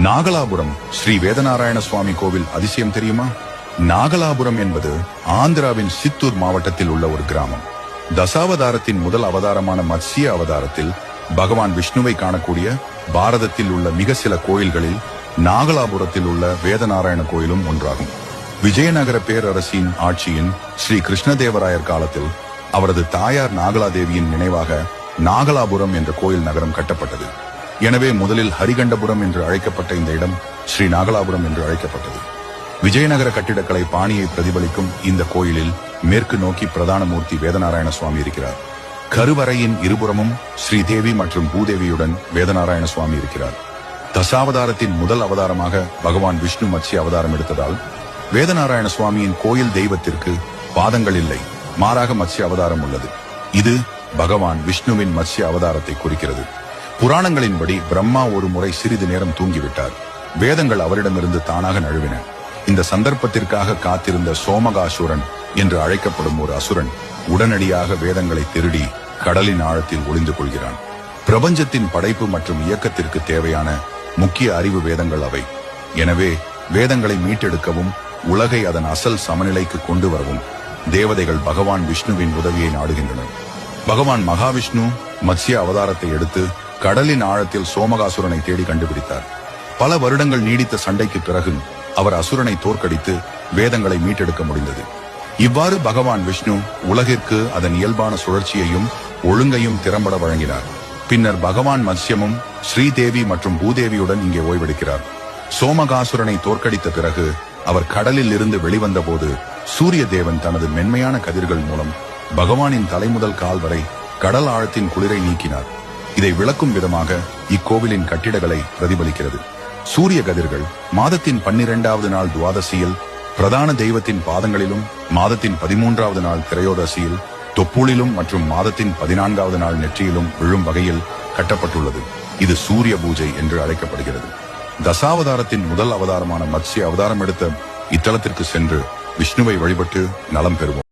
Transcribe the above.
நாகலாபுரம் ஸ்ரீ வேதநாராயண சுவாமி கோவில் அதிசயம் தெரியுமா? நாகலாபுரம் என்பது ஆந்திராவின் சித்தூர் மாவட்டத்தில் உள்ள ஒரு கிராமம். தசாவதாரத்தின் முதல் அவதாரமான மத்ஸ்ய அவதாரத்தில் பகவான் விஷ்ணுவை காணக்கூடிய பாரதத்தில் உள்ள மிக சில கோயில்களில் நாகலாபுரத்தில் உள்ள வேதநாராயண கோயிலும் ஒன்றாகும். விஜயநகர பேரரசின் ஆட்சியின் ஸ்ரீ கிருஷ்ணதேவராயர் காலத்தில் அவரது தாயார் நாகலாதேவியின் நினைவாக நாகலாபுரம் என்ற கோயில் நகரம் கட்டப்பட்டது. எனவே முதலில் ஹரிகண்டபுரம் என்று அழைக்கப்பட்ட இந்த இடம் ஸ்ரீ நாகலாபுரம் என்று அழைக்கப்பட்டது. விஜயநகர கட்டிடக்கலை பாணியை பிரதிபலிக்கும் இந்த கோயிலில் மேற்கு நோக்கி பிரதான மூர்த்தி வேதநாராயண சுவாமி இருக்கிறார். கருவறையின் இருபுறமும் ஸ்ரீதேவி மற்றும் பூதேவியுடன் வேதநாராயண சுவாமி இருக்கிறார். தசாவதாரத்தின் முதல் அவதாரமாக பகவான் விஷ்ணு மத்ஸ்ய அவதாரம் எடுத்ததால் வேதநாராயண சுவாமியின் கோயில் தெய்வத்திற்கு பாதங்கள் இல்லை, மாறாக மத்ஸ்ய அவதாரம் உள்ளது. இது பகவான் விஷ்ணுவின் மத்ஸ்ய அவதாரத்தை குறிக்கிறது. புராணங்களின்படி பிரம்மா ஒரு முறை சிறிது நேரம் தூங்கிவிட்டார். வேதங்கள் அவரிடமிருந்து தானாக நழுவின. இந்த சந்தர்ப்பத்திற்காக காத்திருந்த சோமகாசுரன் என்று அழைக்கப்படும் ஒரு அசுரன் உடனடியாக வேதங்களை திருடி கடலின் ஆழத்தில் ஒளிந்து கொள்கிறான். பிரபஞ்சத்தின் படைப்பு மற்றும் இயக்கத்திற்கு தேவையான முக்கிய அறிவு வேதங்கள் அவை. எனவே வேதங்களை மீட்டெடுக்கவும் உலகை அதன் அசல் சமநிலைக்கு கொண்டு வரவும் தேவதைகள் பகவான் விஷ்ணுவின் உதவியை நாடுகின்றனர். பகவான் மகாவிஷ்ணு மத்ஸ்ய அவதாரத்தை எடுத்து கடலின் ஆழத்தில் சோமகாசுரனை தேடி கண்டுபிடித்தார். பல வருடங்கள் நீடித்த சண்டைக்கு பிறகு அவர் அசுரனை தோற்கடித்து வேதங்களை மீட்டெடுக்க முடிந்தது. இவ்வாறு பகவான் விஷ்ணு உலகிற்கு அதன் இயல்பான சுழற்சியையும் ஒழுங்கையும் திறம்பட வழங்கினார். பின்னர் பகவான் மத்ஸ்யமும் ஸ்ரீதேவி மற்றும் பூதேவியுடன் இங்கே ஓய்வெடுக்கிறார். சோமகாசுரனை தோற்கடித்த பிறகு அவர் கடலில் இருந்து வெளிவந்த போது சூரிய தேவன் தனது மென்மையான கதிர்கள் மூலம் பகவானின் தலைமுதல் கால் வரை கடல் ஆழத்தின் குளிரை நீக்கினார். இதை விளக்கும் விதமாக இக்கோவிலின் கட்டிடங்களை பிரதிபலிக்கிறது. சூரிய கதிர்கள் மாதத்தின் 12வது நாள் துவாதசியில் பிரதான தெய்வத்தின் பாதங்களிலும், மாதத்தின் 13வது நாள் திரையோதசியில் தொப்புளிலும் மற்றும் மாதத்தின் 14வது நாள் நெற்றியிலும் விழும் வகையில் கட்டப்பட்டுள்ளது. இது சூரிய பூஜை என்று அழைக்கப்படுகிறது. தசாவதாரத்தின் முதல் அவதாரமான மத்ஸ்ய அவதாரம் எடுத்த இத்தலத்திற்கு சென்று விஷ்ணுவை வழிபட்டு நலம் பெறுவோம்.